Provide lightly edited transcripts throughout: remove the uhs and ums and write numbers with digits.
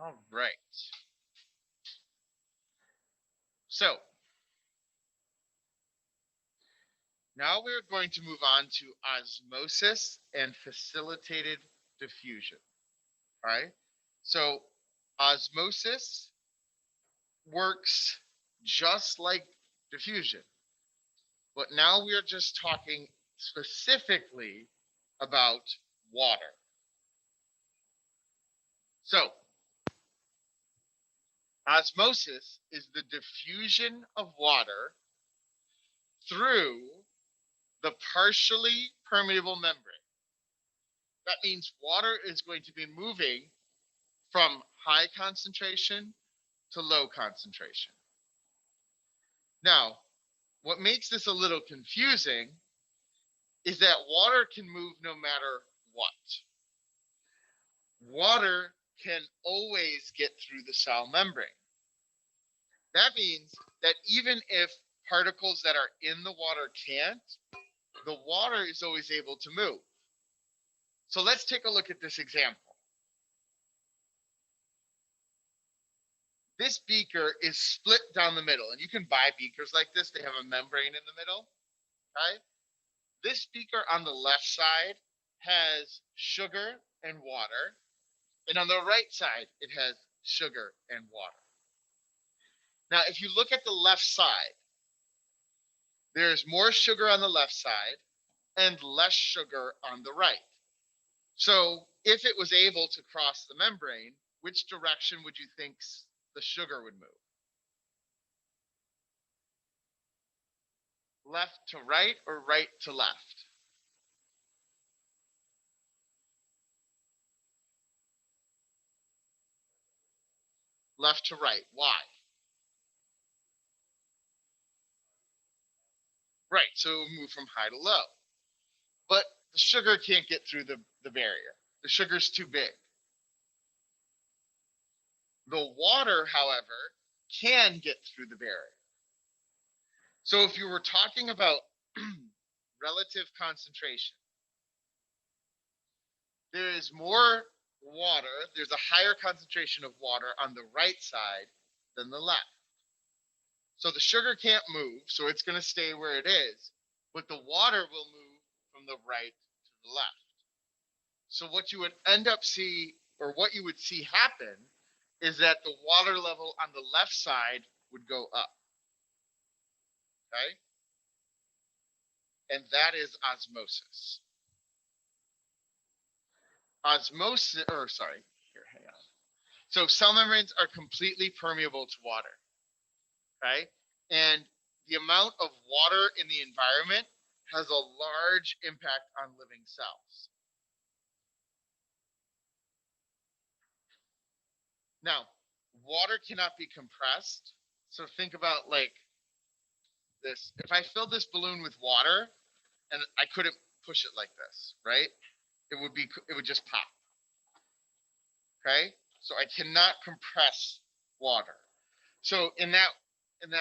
All right. So now we're going to move on to osmosis and facilitated diffusion. All right. So osmosis works just like diffusion, but now we're just talking specifically about water. So osmosis is the diffusion of water through the partially permeable membrane. That means water is going to be moving from high concentration to low concentration. Now, what makes this a little confusing is that water can move no matter what. Water can always get through the cell membrane. That means that even if particles that are in the water can't, the water is always able to move. So let's take a look at this example. This beaker is split down the middle, and you can buy beakers like this. They have a membrane in the middle. Okay. This beaker on the left side has sugar and water, and on the right side, it has sugar and water. Now, if you look at the left side, there's more sugar on the left side and less sugar on the right. So if it was able to cross the membrane, which direction would you think the sugar would move? Left to right or right to left? Left to right. Why? Right, so it will move from high to low. But the sugar can't get through the barrier. The sugar's too big. The water, however, can get through the barrier. So if you were talking about relative concentration, there is more water, there's a higher concentration of water on the right side than the left. So the sugar can't move, so it's going to stay where it is, but the water will move from the right to the left. So what you would end up see, or what you would see happen, is that the water level on the left side would go up. Okay? And that is osmosis. Osmosis, or sorry, here, hang on. So cell membranes are completely permeable to water. Okay? And the amount of water in the environment has a large impact on living cells. Now, water cannot be compressed. So think about like this. If I filled this balloon with water and I couldn't push it like this, right? It would just pop. Okay? So I cannot compress water. So in that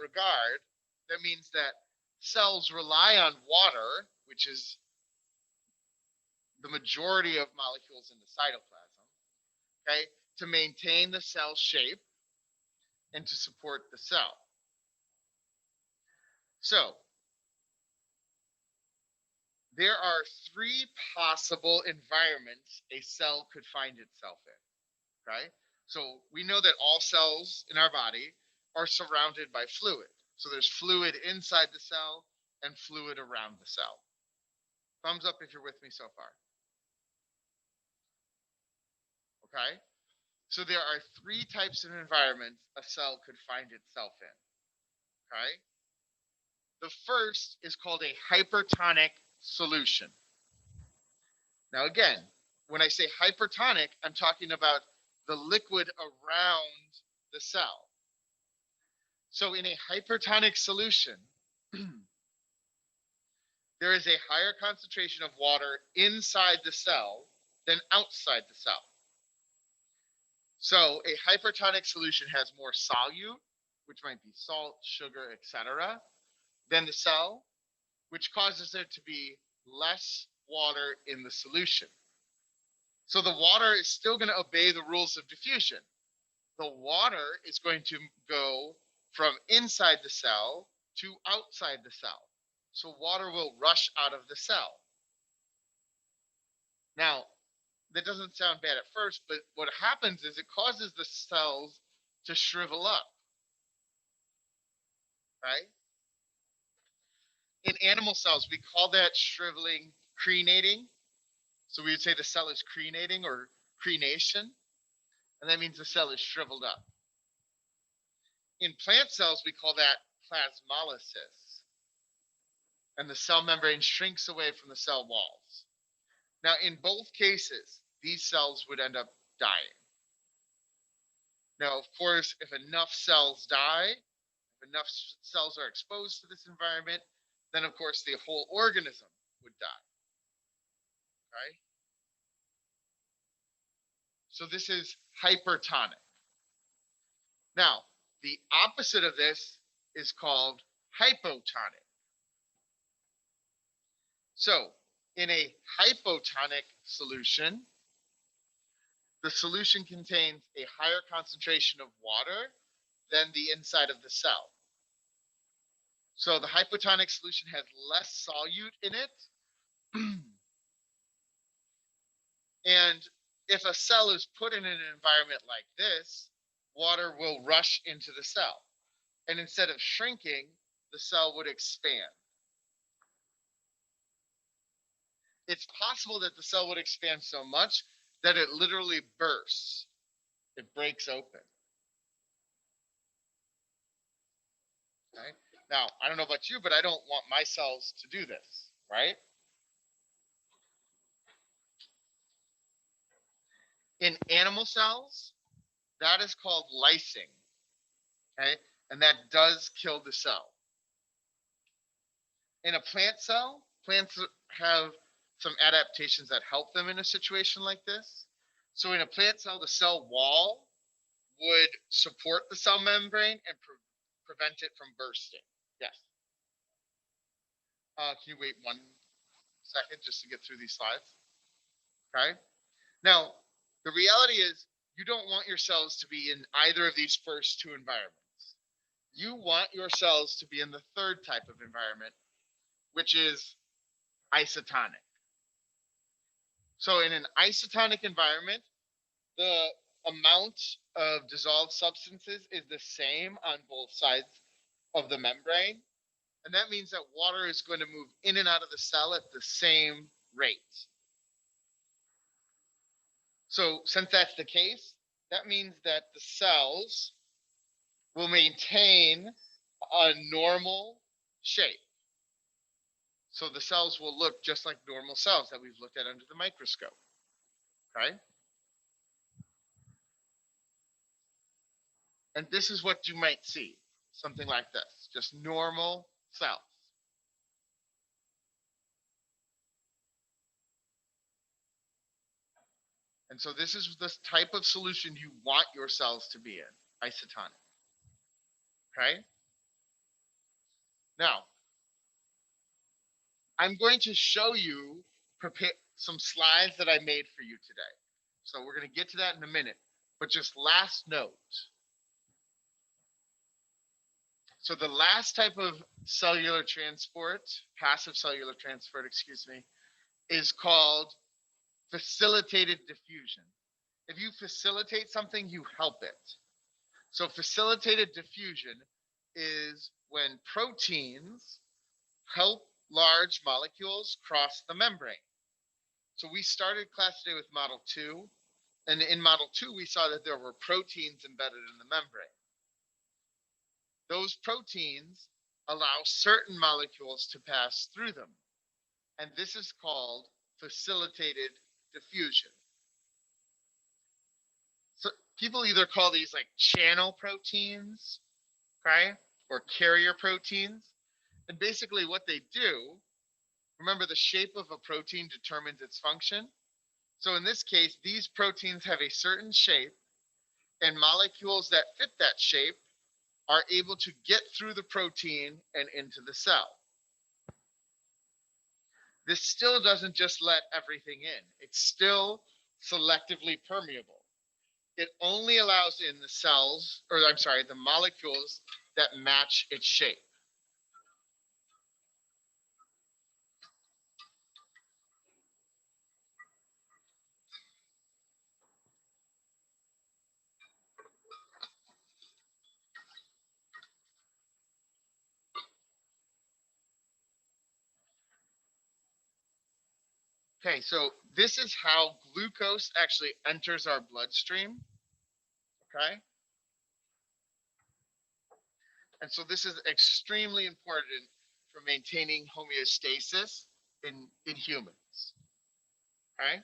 regard, that means that cells rely on water, which is the majority of molecules in the cytoplasm, okay, to maintain the cell shape and to support the cell. So there are three possible environments a cell could find itself in. Okay. So we know that all cells in our body are surrounded by fluid. So there's fluid inside the cell and fluid around the cell. Thumbs up if you're with me so far. Okay. So there are three types of environments a cell could find itself in. Okay. The first is called a hypertonic solution. Now, again, when I say hypertonic, I'm talking about the liquid around the cell. So in a hypertonic solution, there is a higher concentration of water inside the cell than outside the cell. So a hypertonic solution has more solute, which might be salt, sugar, etc., than the cell, which causes there to be less water in the solution. So the water is still going to obey the rules of diffusion. the water is going to go from inside the cell to outside the cell. So water will rush out of the cell. Now, that doesn't sound bad at first, but what happens is it causes the cells to shrivel up, right? In animal cells, we call that shriveling crenating. So we would say the cell is crenating or crenation, and that means the cell is shriveled up. In plant cells, we call that plasmolysis, and the cell membrane shrinks away from the cell walls. Now, in both cases, these cells would end up dying. Now, of course, if enough cells die, if enough cells are exposed to this environment, then of course the whole organism would die, right? So this is hypertonic. Now, the opposite of this is called hypotonic. So, in a hypotonic solution, the solution contains a higher concentration of water than the inside of the cell. So the hypotonic solution has less solute in it. And if a cell is put in an environment like this, water will rush into the cell. And instead of shrinking, the cell would expand. It's possible that the cell would expand so much that it literally bursts. It breaks open. Okay? Now, I don't know about you, but I don't want my cells to do this, right? In animal cells, that is called lysing. Okay? And that does kill the cell. In a plant cell, plants have some adaptations that help them in a situation like this. So in a plant cell, the cell wall would support the cell membrane and prevent it from bursting. Yes. Can you wait 1 second just to get through these slides? Okay. Now, the reality is you don't want your cells to be in either of these first two environments. You want your cells to be in the third type of environment, which is isotonic. So in an isotonic environment, the amount of dissolved substances is the same on both sides of the membrane. And that means that water is going to move in and out of the cell at the same rate. So since that's the case, that means that the cells will maintain a normal shape. So the cells will look just like normal cells that we've looked at under the microscope. Okay? And this is what you might see, something like this, just normal cells. And so this is the type of solution you want your cells to be in, isotonic. Okay? Now, I'm going to show you some slides that I made for you today. So we're going to get to that in a minute. But just last note. So the last type of cellular transport, passive cellular transport, excuse me, is called facilitated diffusion. If you facilitate something, you help it. So facilitated diffusion is when proteins help large molecules cross the membrane. So we started class today with Model 2, and in Model 2, we saw that there were proteins embedded in the membrane. Those proteins allow certain molecules to pass through them, and this is called facilitated diffusion. So people either call these like channel proteins, okay, or carrier proteins. And basically what they do, remember the shape of a protein determines its function. So in this case, these proteins have a certain shape, and molecules that fit that shape are able to get through the protein and into the cell. This still doesn't just let everything in. It's still selectively permeable. it only allows in the cells, or I'm sorry, the molecules that match its shape. Okay, so this is how glucose actually enters our bloodstream. Okay. And so this is extremely important for maintaining homeostasis in humans. Okay.